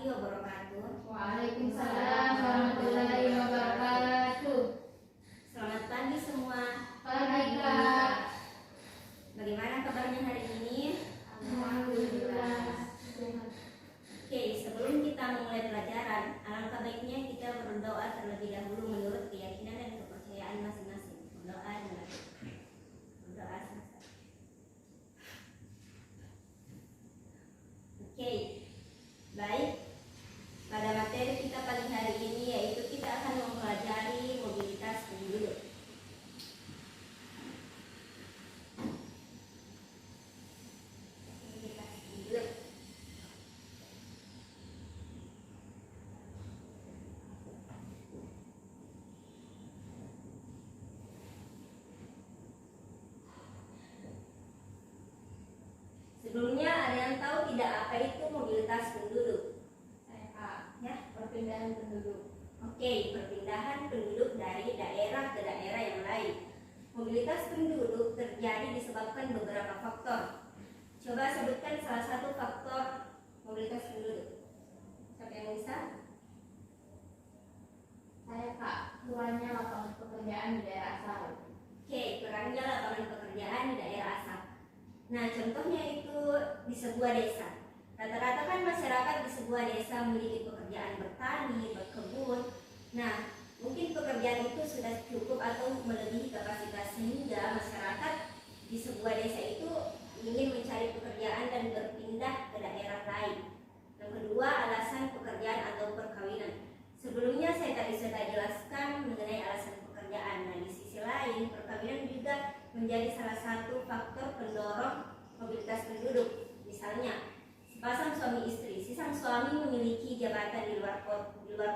wabarakatuh. Waalaikumsalam warahmatullahi wabarakatuh. Selamat pagi semua. Pagi Kak. Bagaimana kabarnya hari ini? Alhamdulillah. Oke, sebelum kita memulai pelajaran, alangkah baiknya kita berdoa terlebih dahulu menurut keyakinan dan kepercayaan masing-masing. Berdoa dengan berdoa selesai. Oke, baik. Pada materi kita pagi hari ini yaitu kita akan mempelajari mobilitas penduduk. Mobilitas penduduk. Sebelumnya ada yang tahu tidak apa itu mobilitas penduduk? Saya Kak. Ya, Perpindahan penduduk. oke, perpindahan penduduk dari daerah ke daerah yang lain. Mobilitas penduduk terjadi disebabkan beberapa faktor. Coba sebutkan salah satu faktor mobilitas penduduk. Siapa yang bisa? Saya Kak. Kurangnya lapangan pekerjaan di daerah asal. Oke, kurangnya lapangan pekerjaan di daerah asal. Nah, contohnya itu di sebuah desa. Rata-rata kan masyarakat di sebuah desa memiliki pekerjaan bertani, berkebun. Nah, mungkin pekerjaan itu sudah cukup atau melebihi kapasitas sehingga masyarakat di sebuah desa itu ingin mencari pekerjaan dan berpindah ke daerah lain. Yang kedua, alasan pekerjaan atau perkawinan. Sebelumnya saya tadi sudah jelaskan mengenai alasan pekerjaan. Nah, di sisi lain, perkawinan juga menjadi salah satu faktor pendorong mobilitas penduduk. Misalnya, sepasang suami istri, si sang suami memiliki jabatan di luar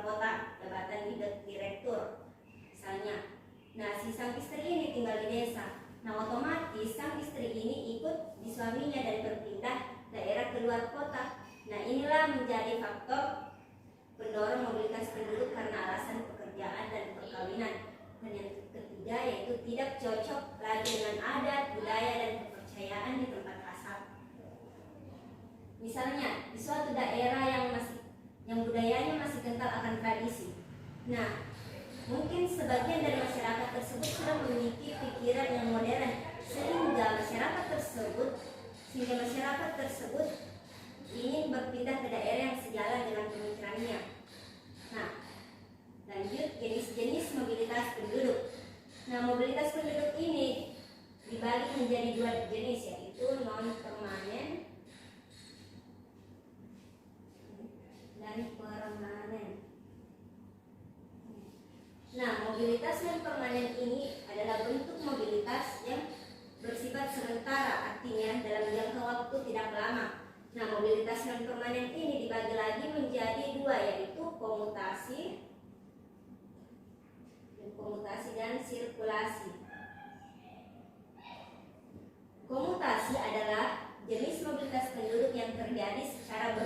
kota, jabatan direktur, misalnya. Nah, si sang istri ini tinggal di desa. Nah, otomatis sang istri ini ikut di suaminya dan berpindah daerah ke luar kota. Nah, inilah menjadi faktor pendorong mobilitas penduduk karena alasan pekerjaan dan perkawinan. Dan yang ketiga yaitu tidak cocok lagi dengan adat, budaya, dan kepercayaan di tempat asal. Misalnya di suatu daerah yang budayanya masih kental akan tradisi. Nah, mungkin sebagian dari masyarakat tersebut sudah memiliki pikiran yang modern sehingga masyarakat tersebut ingin berpindah ke daerah yang sejalan dengan pemikirannya. Nah, lanjut jenis-jenis mobilitas penduduk. Nah, mobilitas penduduk ini dibagi menjadi dua jenis, yaitu non permanen dan permanen. Nah, mobilitas non permanen ini adalah bentuk mobilitas yang bersifat sementara, artinya dalam jangka waktu tidak lama. Nah, mobilitas non permanen ini dibagi lagi menjadi dua, yaitu komutasi dan sirkulasi. Komutasi adalah jenis mobilitas penduduk yang terjadi secara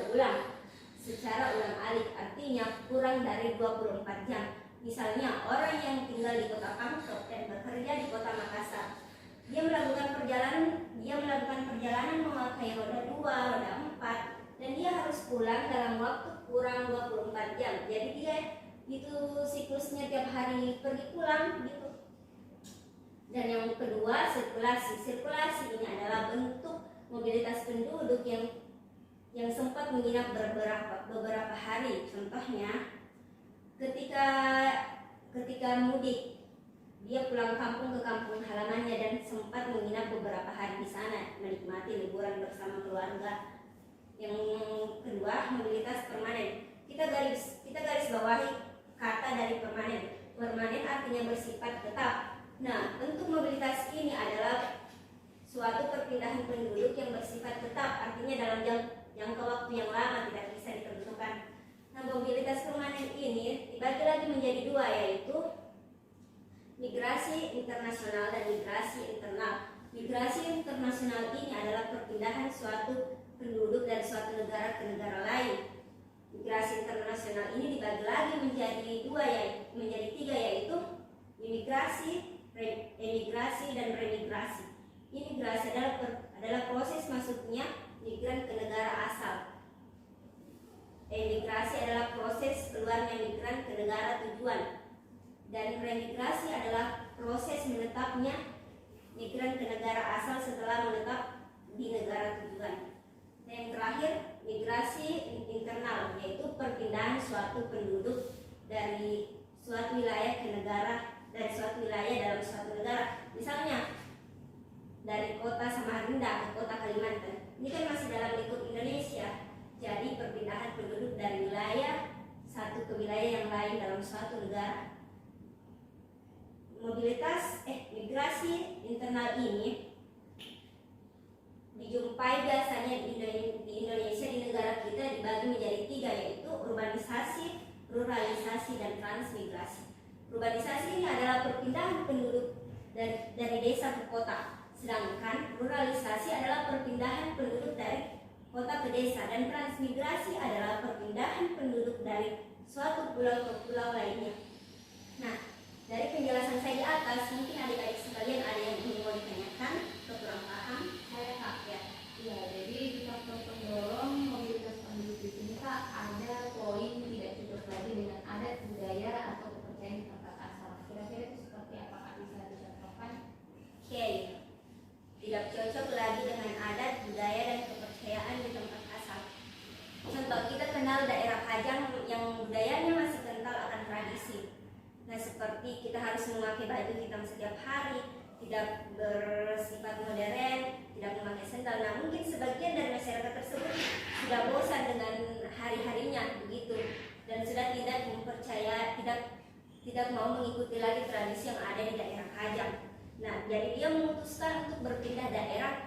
ulang-alik, artinya kurang dari 24 jam. Misalnya, orang yang tinggal di kota Pangkep dan bekerja di kota Makassar. Dia melakukan perjalanan memakai roda 2, roda 4, dan dia harus pulang dalam waktu kurang 24 jam. Jadi dia itu siklusnya tiap hari pergi pulang gitu. Dan yang kedua, sirkulasi. Sirkulasi ini adalah bentuk mobilitas penduduk yang sempat menginap beberapa hari. Contohnya, ketika mudik, dia pulang kampung ke kampung halamannya dan sempat menginap beberapa hari di sana, menikmati liburan bersama keluarga. Yang kedua, mobilitas permanen. Kita garis bawahi kata dari permanen. Permanen artinya bersifat tetap. Nah, bentuk mobilitas ini adalah suatu perpindahan penduduk yang bersifat tetap, artinya dalam jangka waktu yang lama, tidak bisa ditentukan. Nah, mobilitas permanen ini dibagi lagi menjadi dua, yaitu migrasi internasional dan migrasi internal. Migrasi internasional ini adalah perpindahan suatu penduduk dari suatu negara ke negara lain. Migrasi internasional ini dibagi lagi menjadi tiga, yaitu emigrasi dan remigrasi. Imigrasi adalah proses masuknya migran ke negara asal. Emigrasi adalah proses keluarnya migran ke negara tujuan, dan remigrasi adalah proses menetapnya migran ke negara asal setelah menetap di negara tujuan. Dan yang terakhir, migrasi internal, yaitu perpindahan suatu penduduk dari suatu wilayah ke negara, dari suatu wilayah dalam suatu negara. Misalnya dari kota Samarinda ke kota Kalimantan, ini kan masih dalam lingkup Indonesia. Jadi perpindahan penduduk dari wilayah satu ke wilayah yang lain dalam suatu negara. Migrasi internal ini dijumpai biasanya di Indonesia, di negara kita dibagi menjadi 3, yaitu urbanisasi, ruralisasi, dan transmigrasi. Urbanisasi ini adalah perpindahan penduduk dari desa ke kota, sedangkan ruralisasi adalah perpindahan penduduk dari kota ke desa, dan transmigrasi adalah perpindahan penduduk dari suatu pulau ke pulau lainnya. Nah, dari penjelasan saya di atas, mungkin adik-adik sekalian ada yang ingin mau ditanyakan atau kurang paham? Saya Kak, Ya. ya jadi faktor pendorong mobilitas penduduk di sini Kak, ada poin tidak cocok lagi dengan adat budaya atau kepercayaan di tempat asal. Kira-kira itu seperti apa Kak, bisa dicontohkan? Oke, tidak cocok lagi dengan adat budaya dan kepercayaan di tempat asal. Contoh, kita kenal daerah Pajang yang budayanya masih kental akan tradisi. Nah, seperti kita harus memakai baju hitam setiap hari, tidak bersifat modern, tidak memakai sendal. Nah, mungkin sebagian dari masyarakat tersebut sudah bosan dengan hari-harinya begitu, dan sudah tidak mau mengikuti lagi tradisi yang ada di daerah Pajang. Nah, jadi dia memutuskan untuk berpindah daerah